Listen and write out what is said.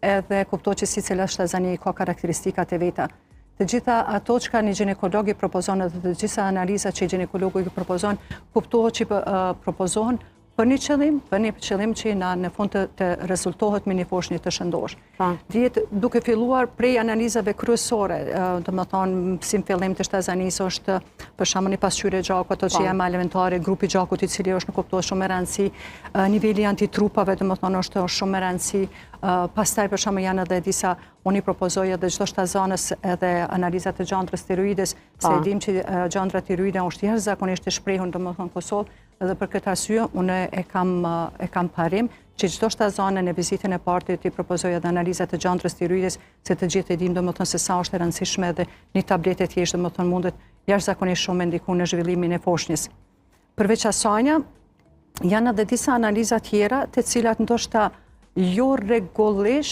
edhe kuptohet që secila shtazani ka karakteristikat e veta. Të gjitha ato që ka një ginekolog i propozon dhe të gjitha analizat që i ginekologu i propozon, kuptohet që propozohen për një qëllim që në fund të rezultohet me një poshnjë të shëndosh. Djetë duke filluar prej analizave kryesore, dhe më thonë, si në fillim të shtazanies është për shembull një pasqyrje gjakut, ato që janë elementare, grupi gjakut i cili është në kuptohet shumë e rëndësi, niveli antitrupave, dhe më thonë, është shumë e rëndësi. Pastaj për shembull janë edhe disa, unë i propozoj edhe çdo shtazanës edhe analizat e gjandrës tiroides, se e dim që gjandra tiroide është jashtëzakonisht e shprehur, domethënë në Kosovë, edhe për këtë arsye unë e kam parim që çdo shtazane në vizitën e parë ti propozoj edhe analizat e gjandrës tiroides, se të gjithë e dim domethënë se sa është e rëndësishme edhe një tabletë thjesht domethënë mundet jashtëzakonisht shumë me ndiku në zhvillimin e foshnjës. Përveç asaj, janë edhe disa analiza tjera të cilat ndoshta jo rregullisht